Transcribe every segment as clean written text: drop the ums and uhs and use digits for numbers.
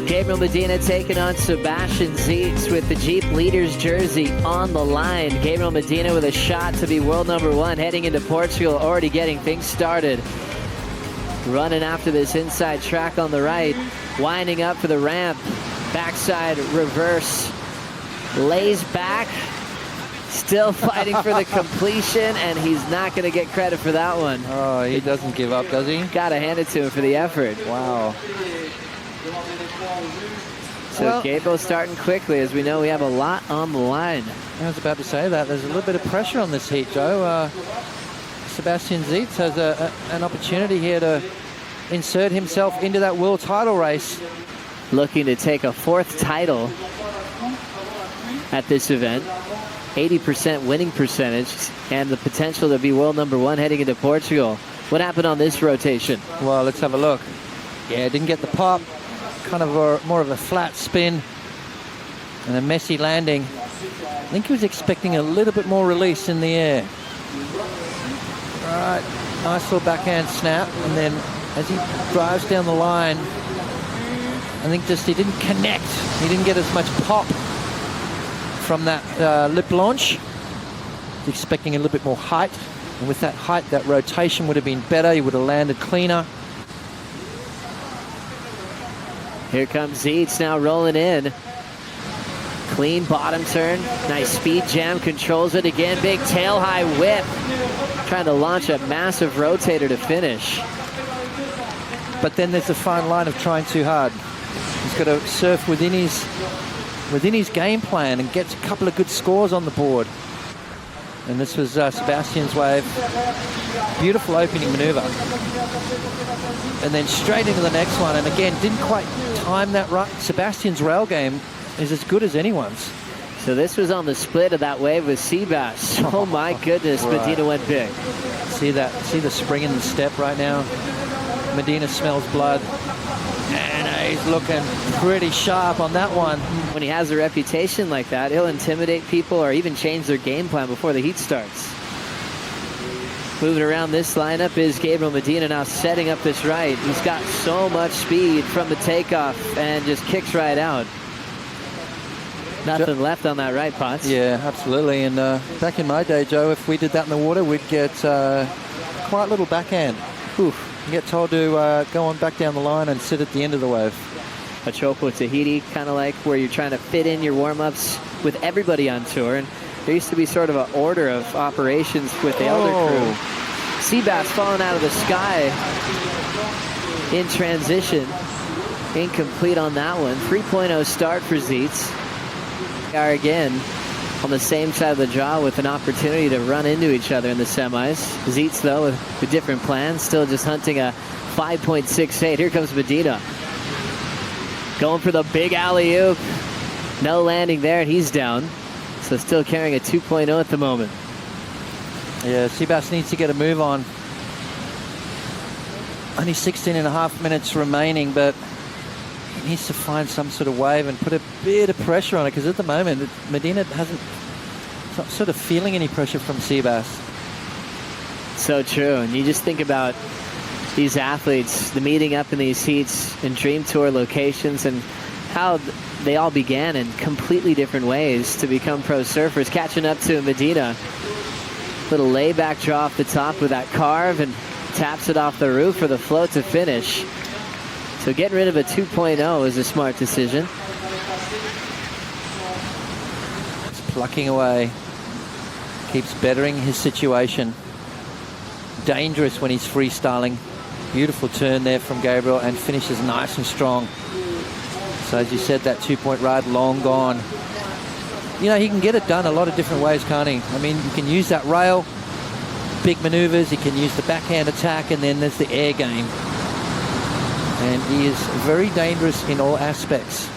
Gabriel Medina taking on Sebastian Zietz with the Jeep Leaders jersey on the line. Gabriel Medina with a shot to be world #1 heading into Portugal, already getting things started. Running after this inside track on the right, winding up for the ramp. Backside reverse, lays back, still fighting for the completion, and he's not going to get credit for that one. Oh, he doesn't give up, does he? Got to hand it to him for the effort. Wow. So Gabriel starting quickly, as we know we have a lot on the line. I was about to say that. There's a little bit of pressure on this heat, Joe. Sebastian Zietz has an opportunity here to insert himself into that world title race. Looking to take a 4th title at this event. 80% winning percentage and the potential to be world #1 heading into Portugal. What happened on this rotation? Well, let's have a look. Yeah, didn't get the pop. Kind of more of a flat spin and a messy landing. I think he was expecting a little bit more release in the air. All right, nice little backhand snap, and then as he drives down the line, I think just he didn't connect. He didn't get as much pop from that lip launch. He's expecting a little bit more height, and with that height, that rotation would have been better. He would have landed cleaner. Here comes Zietz now rolling in. Clean bottom turn. Nice speed jam. Controls it again. Big tail high whip. Trying to launch a massive rotator to finish. But then there's a fine line of trying too hard. He's got to surf within his game plan and gets a couple of good scores on the board. And this was Sebastian's wave. Beautiful opening maneuver. And then straight into the next one. And again, didn't quite time that right. Sebastian's rail game is as good as anyone's. So this was on the split of that wave with Seabass. Oh my goodness, right. Medina went big. See that? See the spring in the step right now? Medina smells blood. And he's looking pretty sharp on that one. When he has a reputation like that, he'll intimidate people or even change their game plan before the heat starts. Moving around this lineup is Gabriel Medina now setting up this right. He's got so much speed from the takeoff and just kicks right out. Nothing left on that right, Potts. Yeah, absolutely. And back in my day, Joe, if we did that in the water, we'd get quite a little backhand. Oof. You get told to go on back down the line and sit at the end of the wave. A Chopo Tahiti, kind of like where you're trying to fit in your warm-ups with everybody on tour. And there used to be sort of an order of operations with the elder crew. Seabass falling out of the sky in transition. Incomplete on that one. 3.0 start for Zietz. We are again on the same side of the draw with an opportunity to run into each other in the semis. Zietz, though, with different plans, still just hunting a 5.68. Here comes Medina. Going for the big alley-oop. No landing there, and he's down. So still carrying a 2.0 at the moment. Yeah, Seabass needs to get a move on. Only 16.5 minutes remaining, but he needs to find some sort of wave and put a bit of pressure on it, because at the moment, Medina it's not sort of feeling any pressure from Seabass. So true. And you just think about these athletes, the meeting up in these heats in Dream Tour locations, and how they all began in completely different ways to become pro surfers. Catching up to Medina. Little layback draw off the top with that carve, and taps it off the roof for the float to finish. So getting rid of a 2.0 is a smart decision. It's plucking away. Keeps bettering his situation. Dangerous when he's freestyling. Beautiful turn there from Gabriel, and finishes nice and strong. So as you said, that 2-point ride long gone. You know, he can get it done a lot of different ways, can't he? I mean, you can use that rail, big maneuvers, he can use the backhand attack, and then there's the air game. And he is very dangerous in all aspects.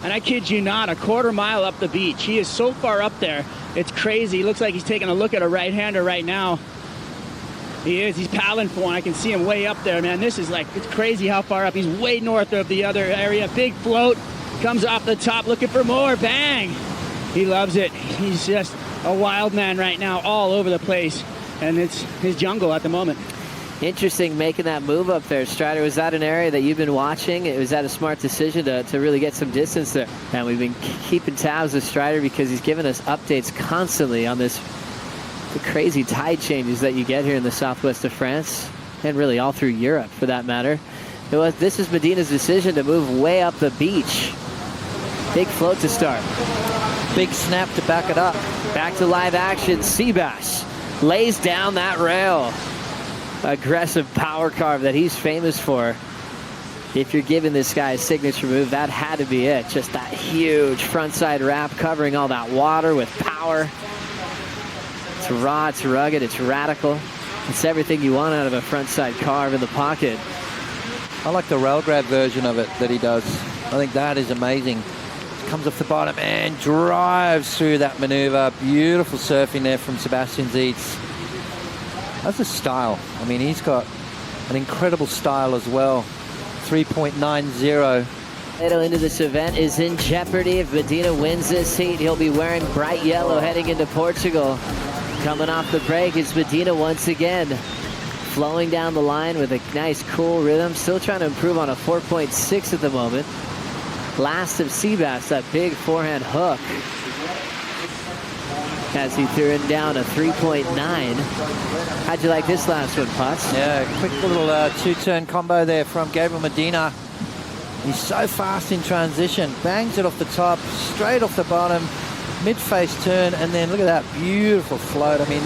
And I kid you not, a quarter mile up the beach. He is so far up there, it's crazy. He looks like he's taking a look at a right-hander right now. He is, he's paddling for one. I can see him way up there, man. This is like, it's crazy how far up. He's way north of the other area. Big float, comes off the top, looking for more, bang. He loves it. He's just a wild man right now, all over the place. And it's his jungle at the moment. Interesting making that move up there, Strider. Was that an area that you've been watching? Was that a smart decision to really get some distance there? And we've been keeping tabs with Strider because he's giving us updates constantly on the crazy tide changes that you get here in the southwest of France, and really all through Europe for that matter. This is Medina's decision to move way up the beach. Big float to start. Big snap to back it up. Back to live action. Seabass lays down that rail. Aggressive power carve that he's famous for. If you're giving this guy a signature move, that had to be it. Just that huge frontside wrap covering all that water with power. It's raw, it's rugged, it's radical. It's everything you want out of a frontside carve in the pocket. I like the rail grab version of it that he does. I think that is amazing. Comes off the bottom and drives through that maneuver. Beautiful surfing there from Sebastian Zietz. That's a style. I mean, he's got an incredible style as well. 3.90. Middle into this event is in jeopardy. If Medina wins this heat, he'll be wearing bright yellow heading into Portugal. Coming off the break is Medina once again. Flowing down the line with a nice, cool rhythm. Still trying to improve on a 4.6 at the moment. Last of Seabass, that big forehand hook. As he threw him down a 3.9. How'd you like this last one, Putz? Yeah, quick little two-turn combo there from Gabriel Medina. He's so fast in transition. Bangs it off the top, straight off the bottom, mid-face turn, and then look at that beautiful float. I mean,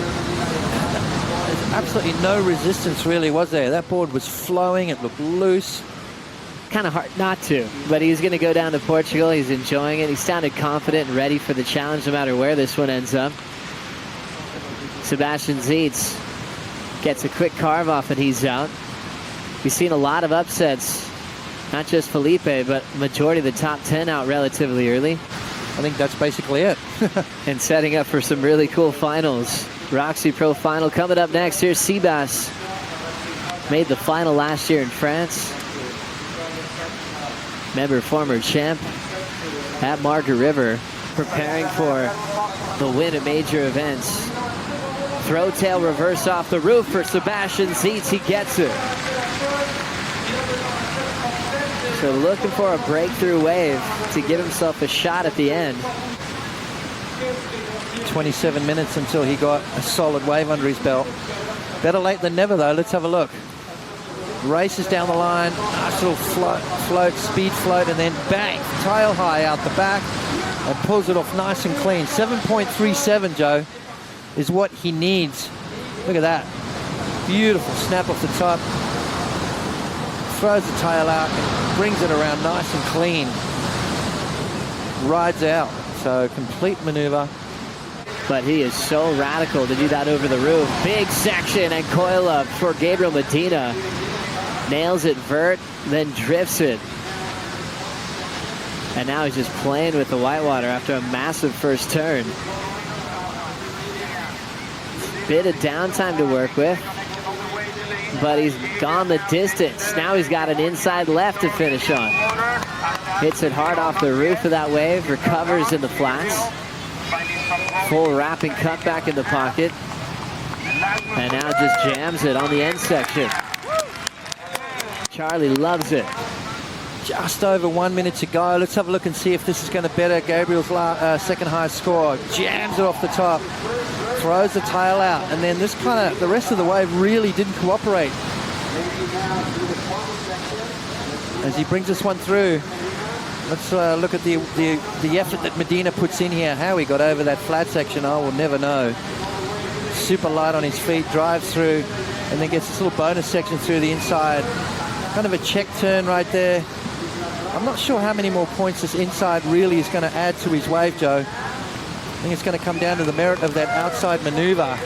there's absolutely no resistance really, was there? That board was flowing, it looked loose. Kind of hard not to, but he's going to go down to Portugal. He's enjoying it. He sounded confident and ready for the challenge no matter where this one ends up. Sebastian Zietz gets a quick carve off and he's out. We've seen a lot of upsets, not just Felipe, but majority of the top 10 out relatively early. I think that's basically it. And setting up for some really cool finals. Roxy Pro final coming up next. Here's Seabass. Made the final last year in France. Remember, former champ at Margaret River, preparing for the win at major events. Throw tail reverse off the roof for Sebastian Zietz. He gets it. So looking for a breakthrough wave to give himself a shot at the end. 27 minutes until he got a solid wave under his belt. Better late than never, though. Let's have a look. Races down the line, nice little float, speed float, and then bang, tail high out the back, and pulls it off nice and clean. 7.37, Joe, is what he needs. Look at that. Beautiful snap off the top. Throws the tail out and brings it around nice and clean. Rides out. So complete maneuver. But he is so radical to do that over the roof. Big section and coil up for Gabriel Medina. Nails it vert, then drifts it. And now he's just playing with the whitewater after a massive first turn. Bit of downtime to work with, but he's gone the distance. Now he's got an inside left to finish on. Hits it hard off the roof of that wave, recovers in the flats. Full wrapping cut back in the pocket. And now just jams it on the end section. Charlie loves it. Just over 1 minute to go. Let's have a look and see if this is going to better Gabriel's second highest score. Jams it off the top. Throws the tail out. And then this the rest of the wave really didn't cooperate. As he brings this one through, let's look at the effort that Medina puts in here. How he got over that flat section, I will never know. Super light on his feet, drives through, and then gets this little bonus section through the inside. Kind of a check turn right there. I'm not sure how many more points this inside really is going to add to his wave, Joe. I think it's going to come down to the merit of that outside maneuver.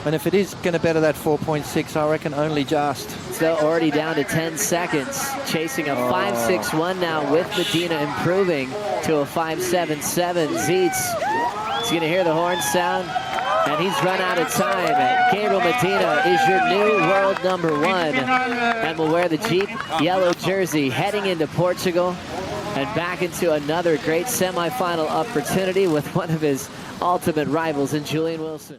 And if it is going to better that 4.6, I reckon only just. So already down to 10 seconds. Chasing a 5.61 now with Medina improving to a 5.77. Zietz is going to hear the horn sound. And he's run out of time. And Gabriel Medina is your new world #1 and will wear the Jeep yellow jersey heading into Portugal and back into another great semifinal opportunity with one of his ultimate rivals in Julian Wilson.